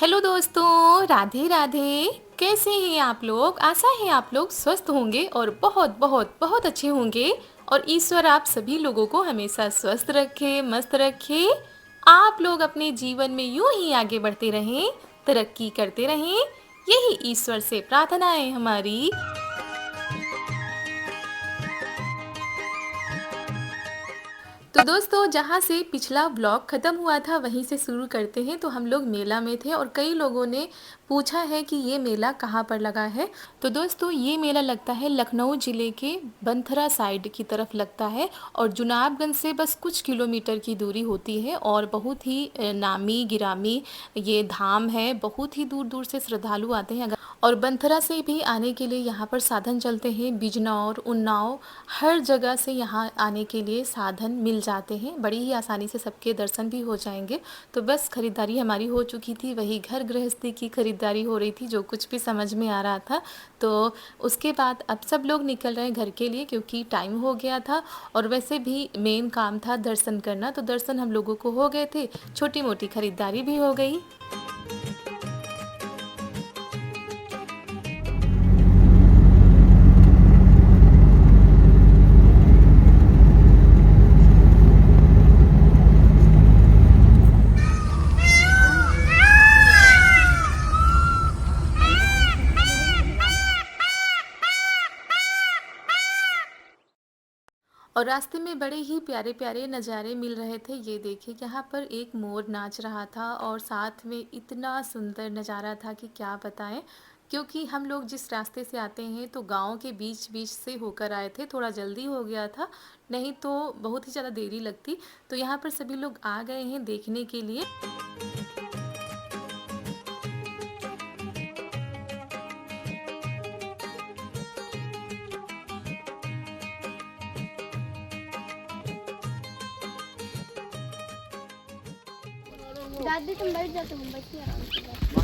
Hello दोस्तों, राधे राधे। कैसे हैं आप लोग? आशा है आप लोग स्वस्थ होंगे और बहुत बहुत बहुत अच्छे होंगे। और ईश्वर आप सभी लोगों को हमेशा स्वस्थ रखे, मस्त रखे। आप लोग अपने जीवन में यूं ही आगे बढ़ते रहें, तरक्की करते रहें, यही ईश्वर से प्रार्थना है हमारी। तो दोस्तों, जहाँ से पिछला ब्लॉग ख़त्म हुआ था वहीं से शुरू करते हैं। तो हम लोग मेला में थे और कई लोगों ने पूछा है कि ये मेला कहाँ पर लगा है। तो दोस्तों, ये मेला लगता है लखनऊ ज़िले के बंथरा साइड की तरफ लगता है और जुनाबगंज से बस कुछ किलोमीटर की दूरी होती है। और बहुत ही नामी गिरामी ये धाम है, बहुत ही दूर दूर से श्रद्धालु आते हैं। और बंथरा से भी आने के लिए यहाँ पर साधन चलते हैं, बिजनौर, उन्नाव, हर जगह से यहाँ आने के लिए साधन मिल जाते हैं। बड़ी ही आसानी से सबके दर्शन भी हो जाएंगे। तो बस ख़रीदारी हमारी हो चुकी थी, वही घर गृहस्थी की ख़रीदारी हो रही थी, जो कुछ भी समझ में आ रहा था। तो उसके बाद अब सब लोग निकल रहे हैं घर के लिए, क्योंकि टाइम हो गया था। और वैसे भी मेन काम था दर्शन करना, तो दर्शन हम लोगों को हो गए थे, छोटी मोटी ख़रीदारी भी हो गई। और रास्ते में बड़े ही प्यारे प्यारे नज़ारे मिल रहे थे। ये देखिए, यहाँ पर एक मोर नाच रहा था और साथ में इतना सुंदर नज़ारा था कि क्या बताएं। क्योंकि हम लोग जिस रास्ते से आते हैं तो गांव के बीच बीच से होकर आए थे, थोड़ा जल्दी हो गया था, नहीं तो बहुत ही ज़्यादा देरी लगती। तो यहाँ पर सभी लोग आ गए हैं देखने के लिए। दादी तुम बैठ जाओ, तुम बैठिए आराम से।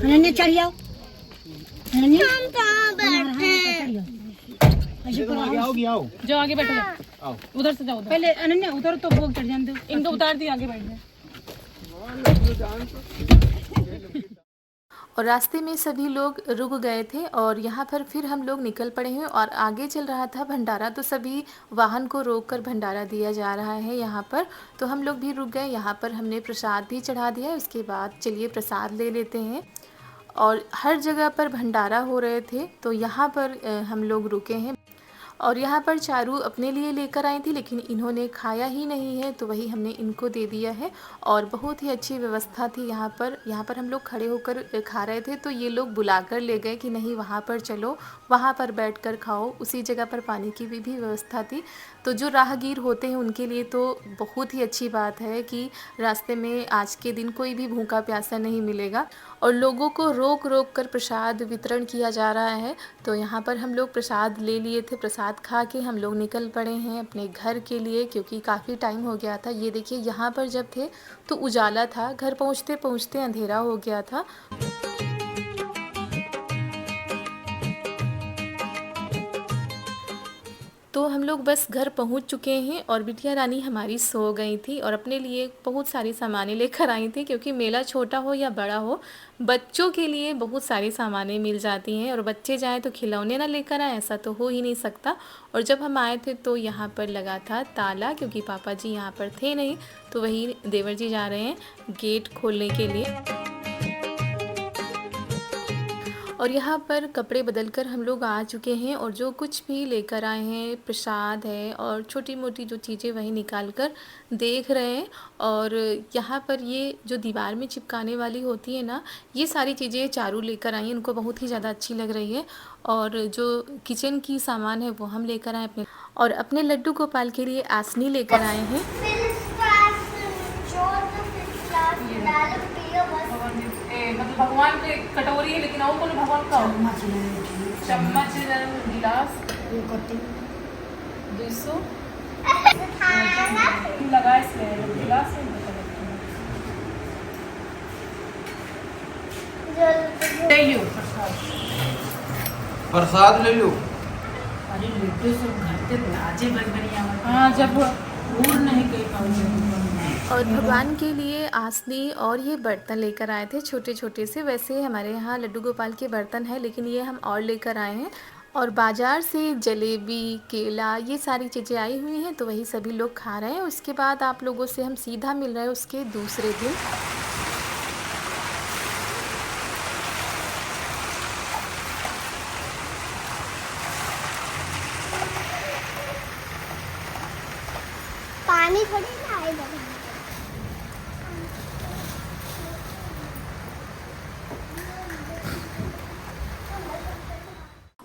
अनन्या चढ़ जाओ। अनन्या हम कहाँ बैठे? ऐसे करो, आओ जाओ आगे बैठो, आओ। उधर से जाओ उधर। पहले अनन्या उधर तो भोग चढ़ जाने दो। इनको उतार दिया, आगे बैठ जाए। और रास्ते में सभी लोग रुक गए थे और यहाँ पर फिर हम लोग निकल पड़े हैं। और आगे चल रहा था भंडारा, तो सभी वाहन को रोककर भंडारा दिया जा रहा है यहाँ पर। तो हम लोग भी रुक गए, यहाँ पर हमने प्रसाद भी चढ़ा दिया। उसके बाद चलिए प्रसाद ले लेते हैं। और हर जगह पर भंडारा हो रहे थे, तो यहाँ पर हम लोग रुके हैं। और यहाँ पर चारू अपने लिए लेकर आई थी, लेकिन इन्होंने खाया ही नहीं है, तो वही हमने इनको दे दिया है। और बहुत ही अच्छी व्यवस्था थी यहाँ पर हम लोग खड़े होकर खा रहे थे, तो ये लोग बुलाकर ले गए कि नहीं वहाँ पर चलो, वहाँ पर बैठकर खाओ। उसी जगह पर पानी की भी व्यवस्था थी। तो जो राहगीर होते हैं उनके लिए तो बहुत ही अच्छी बात है कि रास्ते में आज के दिन कोई भी भूखा प्यासा नहीं मिलेगा। और लोगों को रोक रोक कर प्रसाद वितरण किया जा रहा है। तो यहाँ पर हम लोग प्रसाद ले लिए थे, प्रसाद खा के हम लोग निकल पड़े हैं अपने घर के लिए, क्योंकि काफ़ी टाइम हो गया था। ये देखिए, यहाँ पर जब थे तो उजाला था, घर पहुँचते पहुँचते अंधेरा हो गया था। तो हम लोग बस घर पहुंच चुके हैं और बिटिया रानी हमारी सो गई थी और अपने लिए बहुत सारी सामानें लेकर आई थी, क्योंकि मेला छोटा हो या बड़ा हो, बच्चों के लिए बहुत सारी सामानें मिल जाती हैं। और बच्चे जाएं तो खिलौने ना लेकर आए, ऐसा तो हो ही नहीं सकता। और जब हम आए थे तो यहाँ पर लगा था ताला, क्योंकि पापा जी यहाँ पर थे नहीं, तो वही देवर जी जा रहे हैं गेट खोलने के लिए। और यहाँ पर कपड़े बदलकर हम लोग आ चुके हैं और जो कुछ भी लेकर आए हैं, प्रसाद है और छोटी मोटी जो चीज़ें वही निकाल कर देख रहे हैं। और यहाँ पर ये जो दीवार में चिपकाने वाली होती है ना, ये सारी चीज़ें चारू लेकर आई हैं, उनको बहुत ही ज़्यादा अच्छी लग रही है। और जो किचन की सामान है वो हम लेकर आए अपने, और अपने लड्डू गोपाल के लिए आसनी लेकर आए हैं। मतलब भगवान के कटोरी है, लेकिन और कौन भगवान का चम्मच, गिलास 200 लगा इसमें गिलास ले लो प्रसाद ले लो। अरे लड्डू सब घर पे बाजे बन बढ़िया। हाँ, जब और नहीं कहीं पाऊंगी। और भगवान के लिए आसनी और ये बर्तन लेकर आए थे छोटे छोटे से। वैसे हमारे यहाँ लड्डू गोपाल के बर्तन है, लेकिन ये हम और लेकर आए हैं। और बाज़ार से जलेबी, केला, ये सारी चीज़ें आई हुई हैं, तो वही सभी लोग खा रहे हैं। उसके बाद आप लोगों से हम सीधा मिल रहे हैं उसके दूसरे दिन। पानी थोड़ी ना आएगा।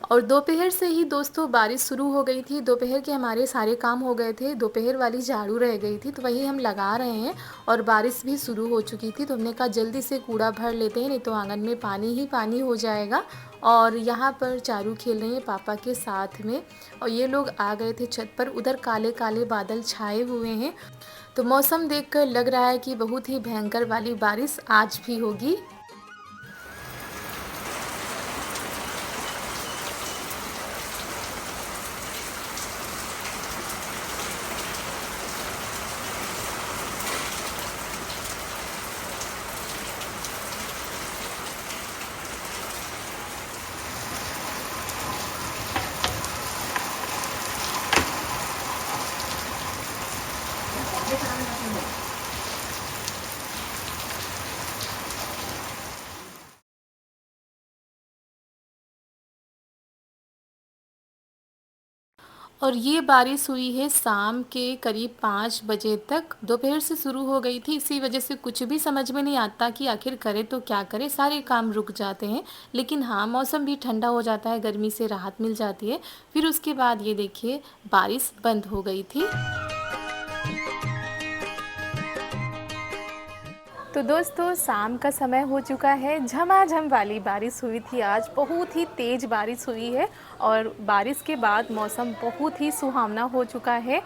और दोपहर से ही दोस्तों बारिश शुरू हो गई थी। दोपहर के हमारे सारे काम हो गए थे, दोपहर वाली झाड़ू रह गई थी, तो वही हम लगा रहे हैं। और बारिश भी शुरू हो चुकी थी, तो हमने कहा जल्दी से कूड़ा भर लेते हैं, नहीं तो आंगन में पानी ही पानी हो जाएगा। और यहाँ पर चारू खेल रहे हैं पापा के साथ में। और ये लोग आ गए थे छत पर। उधर काले काले बादल छाए हुए हैं, तो मौसम देखकर लग रहा है कि बहुत ही भयंकर वाली बारिश आज भी होगी। और ये बारिश हुई है शाम के करीब 5 बजे तक। दोपहर से शुरू हो गई थी, इसी वजह से कुछ भी समझ में नहीं आता कि आखिर करे तो क्या करे, सारे काम रुक जाते हैं। लेकिन हाँ, मौसम भी ठंडा हो जाता है, गर्मी से राहत मिल जाती है। फिर उसके बाद ये देखिए बारिश बंद हो गई थी। तो दोस्तों शाम का समय हो चुका है। झमाझम वाली बारिश हुई थी आज, बहुत ही तेज़ बारिश हुई है। और बारिश के बाद मौसम बहुत ही सुहावना हो चुका है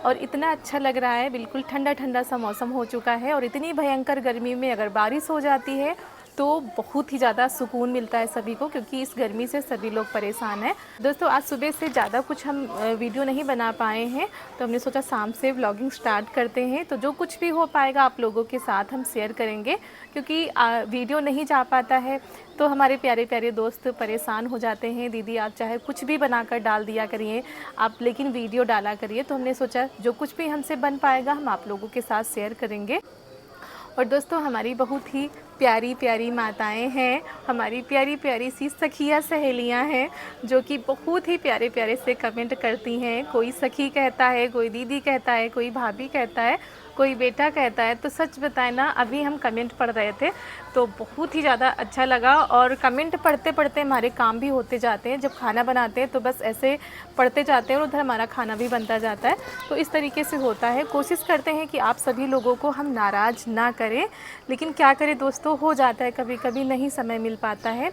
और इतना अच्छा लग रहा है, बिल्कुल ठंडा ठंडा सा मौसम हो चुका है। और इतनी भयंकर गर्मी में अगर बारिश हो जाती है तो बहुत ही ज़्यादा सुकून मिलता है सभी को, क्योंकि इस गर्मी से सभी लोग परेशान हैं। दोस्तों आज सुबह से ज़्यादा कुछ हम वीडियो नहीं बना पाए हैं, तो हमने सोचा शाम से व्लॉगिंग स्टार्ट करते हैं। तो जो कुछ भी हो पाएगा आप लोगों के साथ हम शेयर करेंगे, क्योंकि वीडियो नहीं जा पाता है तो हमारे प्यारे प्यारे दोस्त परेशान हो जाते हैं। दीदी आप चाहे कुछ भी बनाकर डाल दिया करिए आप, लेकिन वीडियो डाला करिए। तो हमने सोचा जो कुछ भी हमसे बन पाएगा हम आप लोगों के साथ शेयर करेंगे। और दोस्तों हमारी बहुत ही प्यारी प्यारी माताएं हैं, हमारी प्यारी प्यारी सी सखियाँ सहेलियां हैं, जो कि बहुत ही प्यारे प्यारे से कमेंट करती हैं। कोई सखी कहता है, कोई दीदी कहता है, कोई भाभी कहता है, कोई बेटा कहता है। तो सच बताए ना, अभी हम कमेंट पढ़ रहे थे तो बहुत ही ज़्यादा अच्छा लगा। और कमेंट पढ़ते पढ़ते हमारे काम भी होते जाते हैं। जब खाना बनाते हैं तो बस ऐसे पढ़ते जाते हैं और उधर हमारा खाना भी बनता जाता है। तो इस तरीके से होता है। कोशिश करते हैं कि आप सभी लोगों को हम नाराज़ ना करें, लेकिन क्या करें दोस्तों, हो जाता है कभी कभी नहीं समय मिल पाता है।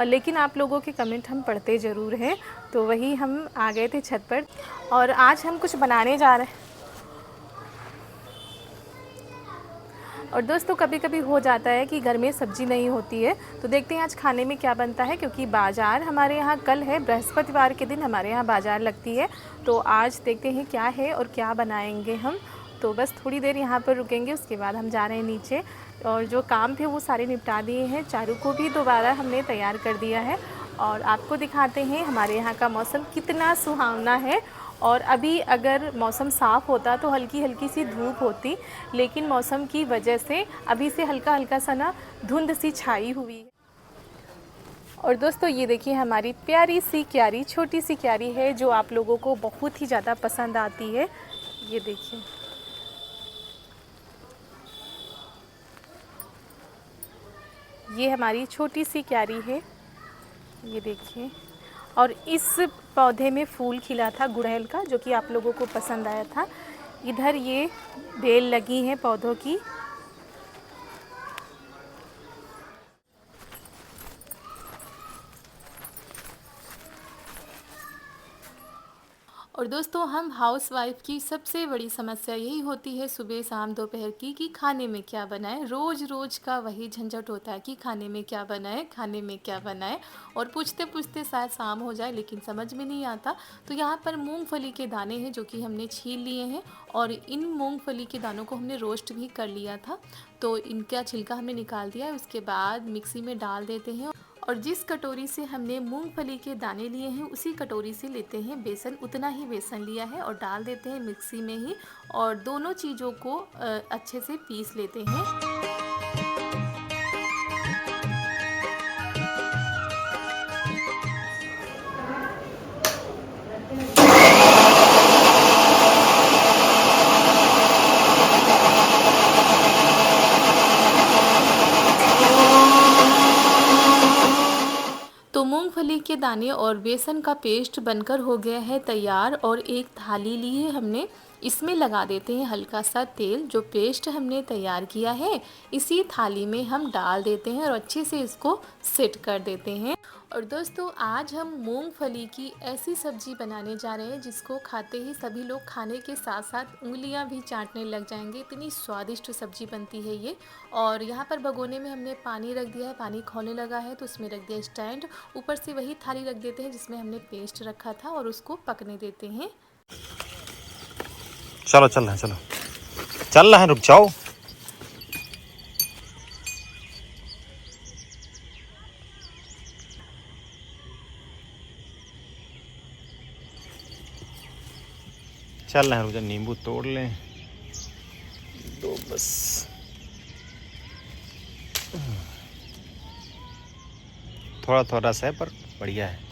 लेकिन आप लोगों के कमेंट हम पढ़ते ज़रूर हैं। तो वही हम आ गए थे छत पर और आज हम कुछ बनाने जा रहे हैं। और दोस्तों कभी कभी हो जाता है कि घर में सब्ज़ी नहीं होती है, तो देखते हैं आज खाने में क्या बनता है। क्योंकि बाज़ार हमारे यहाँ कल है, बृहस्पतिवार के दिन हमारे यहाँ बाज़ार लगती है। तो आज देखते हैं क्या है और क्या बनाएंगे हम। तो बस थोड़ी देर यहाँ पर रुकेंगे, उसके बाद हम जा रहे हैं नीचे। और जो काम थे वो सारे निपटा दिए हैं। चारू को भी दोबारा हमने तैयार कर दिया है। और आपको दिखाते हैं हमारे यहाँ का मौसम कितना सुहावना है। और अभी अगर मौसम साफ़ होता तो हल्की हल्की सी धूप होती, लेकिन मौसम की वजह से अभी से हल्का हल्का सा ना धुंध सी छाई हुई है। और दोस्तों ये देखिए हमारी प्यारी सी क्यारी, छोटी सी क्यारी है, जो आप लोगों को बहुत ही ज़्यादा पसंद आती है। ये देखिए, ये हमारी छोटी सी क्यारी है, ये देखिए। और इस पौधे में फूल खिला था गुड़हल का, जो कि आप लोगों को पसंद आया था। इधर ये बेल लगी हैं पौधों की। और दोस्तों हम हाउसवाइफ की सबसे बड़ी समस्या यही होती है सुबह शाम दोपहर की कि खाने में क्या बनाएं। रोज़ रोज़ का वही झंझट होता है कि खाने में क्या बनाएं, खाने में क्या बनाएं, और पूछते पूछते शायद शाम हो जाए लेकिन समझ में नहीं आता। तो यहाँ पर मूंगफली के दाने हैं जो कि हमने छील लिए हैं, और इन मूंगफली के दानों को हमने रोस्ट भी कर लिया था। तो इनका छिलका हमने निकाल दिया है, उसके बाद मिक्सी में डाल देते हैं। और जिस कटोरी से हमने मूंगफली के दाने लिए हैं उसी कटोरी से लेते हैं बेसन, उतना ही बेसन लिया है और डाल देते हैं मिक्सी में ही, और दोनों चीज़ों को अच्छे से पीस लेते हैं। तो मूंगफली के दाने और बेसन का पेस्ट बनकर हो गया है तैयार, और एक थाली ली है हमने, इसमें लगा देते हैं हल्का सा तेल। जो पेस्ट हमने तैयार किया है इसी थाली में हम डाल देते हैं और अच्छे से इसको सेट कर देते हैं। और दोस्तों आज हम मूंगफली की ऐसी सब्जी बनाने जा रहे हैं जिसको खाते ही सभी लोग खाने के साथ साथ उंगलियां भी चाटने लग जाएंगे, इतनी स्वादिष्ट सब्जी बनती है ये। और यहाँ पर भगोने में हमने पानी रख दिया है, पानी खौलने लगा है तो उसमें रख दिया स्टैंड, ऊपर से वही थाली रख देते हैं जिसमें हमने पेस्ट रखा था और उसको पकने देते हैं। चलो चल रहा है, चलो चल रहा है, रुक जाओ। चल रहा है, रुक जा, नींबू तोड़ लें दो बस। थोड़ा थोड़ा सा है पर बढ़िया है।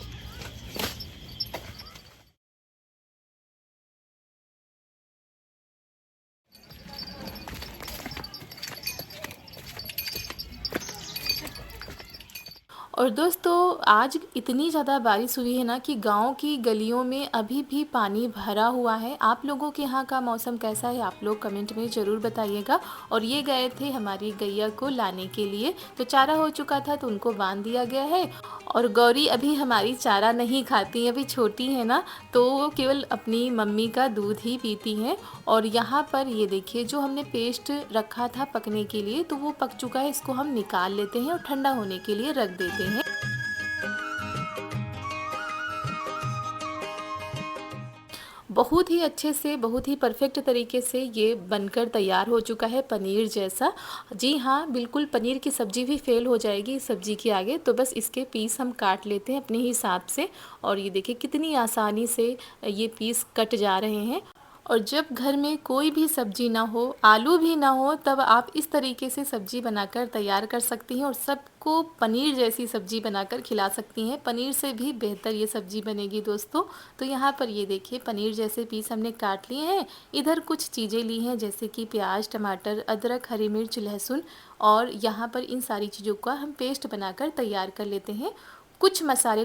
और दोस्तों आज इतनी ज़्यादा बारिश हुई है ना कि गांव की गलियों में अभी भी पानी भरा हुआ है। आप लोगों के यहाँ का मौसम कैसा है आप लोग कमेंट में ज़रूर बताइएगा। और ये गए थे हमारी गैया को लाने के लिए, तो चारा हो चुका था तो उनको बांध दिया गया है। और गौरी अभी हमारी चारा नहीं खाती, अभी छोटी है ना, तो वो केवल अपनी मम्मी का दूध ही पीती हैं। और यहाँ पर ये देखिए जो हमने पेस्ट रखा था पकने के लिए तो वो पक चुका है, इसको हम निकाल लेते हैं और ठंडा होने के लिए रख देते हैं। बहुत ही अच्छे से, बहुत ही परफेक्ट तरीके से ये बनकर तैयार हो चुका है पनीर जैसा। जी हाँ, बिल्कुल पनीर की सब्ज़ी भी फेल हो जाएगी इस सब्ज़ी के आगे। तो बस इसके पीस हम काट लेते हैं अपने हिसाब से, और ये देखिए कितनी आसानी से ये पीस कट जा रहे हैं। और जब घर में कोई भी सब्जी ना हो, आलू भी ना हो, तब आप इस तरीके से सब्जी बनाकर तैयार कर सकती हैं और सबको पनीर जैसी सब्जी बनाकर खिला सकती हैं। पनीर से भी बेहतर ये सब्जी बनेगी दोस्तों। तो यहाँ पर ये देखिए पनीर जैसे पीस हमने काट लिए हैं। इधर कुछ चीज़ें ली हैं जैसे कि प्याज, टमाटर, अदरक, हरी मिर्च, लहसुन, और यहाँ पर इन सारी चीज़ों का हम पेस्ट बनाकर तैयार कर लेते हैं। कुछ मसाले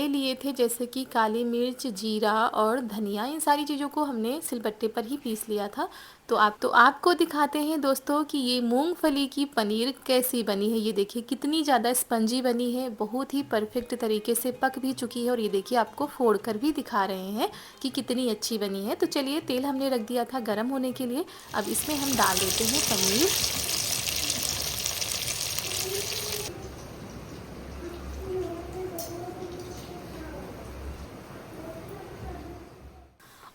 लिए थे जैसे कि काली मिर्च, जीरा और धनिया, इन सारी चीज़ों को हमने सिलबट्टे पर ही पीस लिया था। तो आपको दिखाते हैं दोस्तों कि ये मूंगफली की पनीर कैसी बनी है। ये देखिए कितनी ज़्यादा स्पंजी बनी है, बहुत ही परफेक्ट तरीके से पक भी चुकी है। और ये देखिए आपको फोड़ कर भी दिखा रहे हैं कि कितनी अच्छी बनी है। तो चलिए तेल हमने रख दिया था गर्म होने के लिए, अब इसमें हम डाल देते हैं पनीर।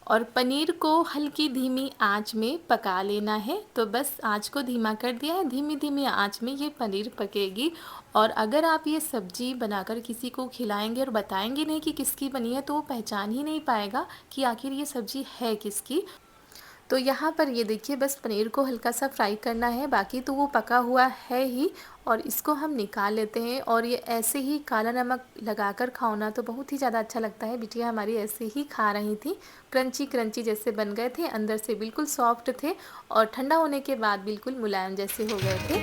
और पनीर को हल्की धीमी आंच में पका लेना है। तो बस आंच को धीमा कर दिया है, धीमी धीमी आंच में ये पनीर पकेगी। और अगर आप ये सब्ज़ी बनाकर किसी को खिलाएंगे और बताएंगे नहीं कि किसकी बनी है तो वो पहचान ही नहीं पाएगा कि आखिर ये सब्ज़ी है किसकी। तो यहाँ पर ये देखिए बस पनीर को हल्का सा फ्राई करना है, बाकी तो वो पका हुआ है ही। और इसको हम निकाल लेते हैं। और ये ऐसे ही काला नमक लगाकर खाओ ना तो बहुत ही ज़्यादा अच्छा लगता है। बिटिया हमारी ऐसे ही खा रही थी, क्रंची क्रंची जैसे बन गए थे, अंदर से बिल्कुल सॉफ्ट थे और ठंडा होने के बाद बिल्कुल मुलायम जैसे हो गए थे।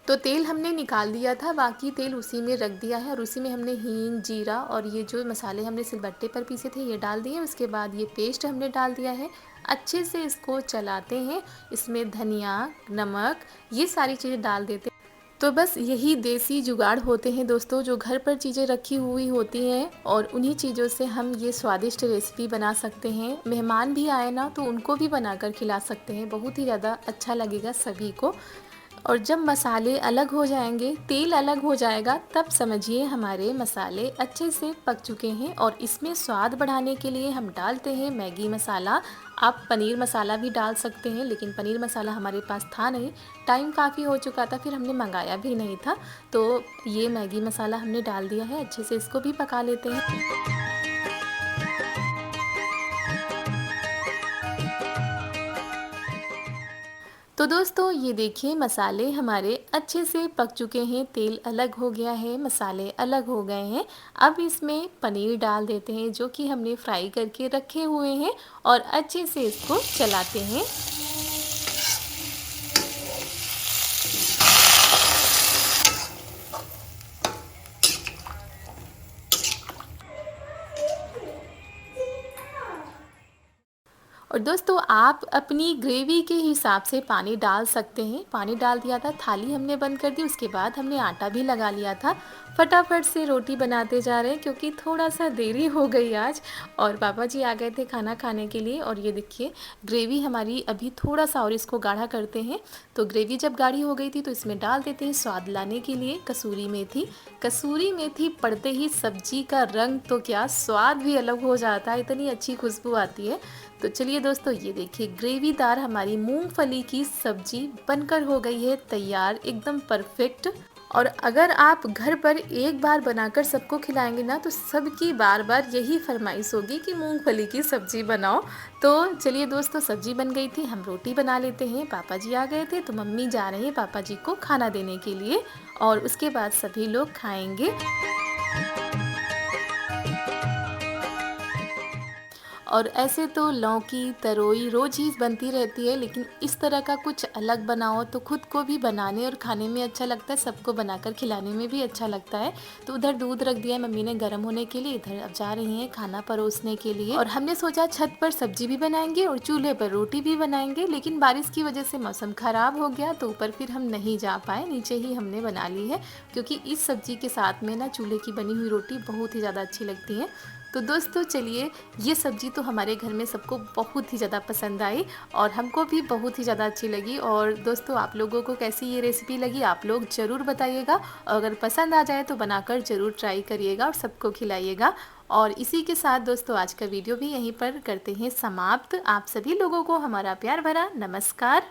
तो तेल हमने निकाल दिया था, बाकी तेल उसी में रख दिया है और उसी में हमने हींग, जीरा और ये जो मसाले हमने सिलबट्टे पर पीसे थे ये डाल दिए। उसके बाद ये पेस्ट हमने डाल दिया है, अच्छे से इसको चलाते हैं। इसमें धनिया, नमक, ये सारी चीज़ें डाल देते हैं। तो बस यही देसी जुगाड़ होते हैं दोस्तों, जो घर पर चीज़ें रखी हुई होती हैं और उन्हीं चीज़ों से हम ये स्वादिष्ट रेसिपी बना सकते हैं। मेहमान भी आए ना तो उनको भी बनाकर खिला सकते हैं, बहुत ही ज़्यादा अच्छा लगेगा सभी को। और जब मसाले अलग हो जाएंगे, तेल अलग हो जाएगा, तब समझिए हमारे मसाले अच्छे से पक चुके हैं। और इसमें स्वाद बढ़ाने के लिए हम डालते हैं मैगी मसाला। आप पनीर मसाला भी डाल सकते हैं, लेकिन पनीर मसाला हमारे पास था नहीं, टाइम काफ़ी हो चुका था, फिर हमने मंगाया भी नहीं था, तो ये मैगी मसाला हमने डाल दिया है। अच्छे से इसको भी पका लेते हैं। तो दोस्तों ये देखिए मसाले हमारे अच्छे से पक चुके हैं, तेल अलग हो गया है, मसाले अलग हो गए हैं। अब इसमें पनीर डाल देते हैं जो कि हमने फ्राई करके रखे हुए हैं और अच्छे से इसको चलाते हैं। और दोस्तों आप अपनी ग्रेवी के हिसाब से पानी डाल सकते हैं। पानी डाल दिया था, थाली हमने बंद कर दी, उसके बाद हमने आटा भी लगा लिया था। फटाफट से रोटी बनाते जा रहे हैं क्योंकि थोड़ा सा देरी हो गई आज, और पापा जी आ गए थे खाना खाने के लिए। और ये देखिए ग्रेवी हमारी अभी थोड़ा सा और इसको गाढ़ा करते हैं। तो ग्रेवी जब गाढ़ी हो गई थी तो इसमें डाल देते हैं स्वाद लाने के लिए कसूरी मेथी। कसूरी मेथी पड़ते ही सब्जी का रंग तो क्या, स्वाद भी अलग हो जाता है, इतनी अच्छी खुशबू आती है। तो चलिए दोस्तों ये देखिए ग्रेवीदार हमारी मूंगफली की सब्जी बनकर हो गई है तैयार, एकदम परफेक्ट। और अगर आप घर पर एक बार बनाकर सबको खिलाएंगे ना तो सबकी बार बार यही फरमाइश होगी कि मूंगफली की सब्जी बनाओ। तो चलिए दोस्तों सब्जी बन गई थी, हम रोटी बना लेते हैं। पापा जी आ गए थे तो मम्मी जा रही है पापा जी को खाना देने के लिए, और उसके बाद सभी लोग खाएंगे। और ऐसे तो लौकी तरोई रोज ही बनती रहती है, लेकिन इस तरह का कुछ अलग बनाओ तो खुद को भी बनाने और खाने में अच्छा लगता है, सबको बनाकर खिलाने में भी अच्छा लगता है। तो उधर दूध रख दिया है मम्मी ने गर्म होने के लिए, इधर अब जा रही हैं खाना परोसने के लिए। और हमने सोचा छत पर सब्जी भी बनाएंगे और चूल्हे पर रोटी भी बनाएंगे, लेकिन बारिश की वजह से मौसम खराब हो गया तो ऊपर फिर हम नहीं जा पाए, नीचे ही हमने बना ली है, क्योंकि इस सब्जी के साथ में ना चूल्हे की बनी हुई रोटी बहुत ही ज़्यादा अच्छी लगती है। तो दोस्तों चलिए ये सब्ज़ी तो हमारे घर में सबको बहुत ही ज़्यादा पसंद आई और हमको भी बहुत ही ज़्यादा अच्छी लगी। और दोस्तों आप लोगों को कैसी ये रेसिपी लगी आप लोग ज़रूर बताइएगा, और अगर पसंद आ जाए तो बनाकर ज़रूर ट्राई करिएगा और सबको खिलाइएगा। और इसी के साथ दोस्तों आज का वीडियो भी यहीं पर करते हैं समाप्त। आप सभी लोगों को हमारा प्यार भरा नमस्कार।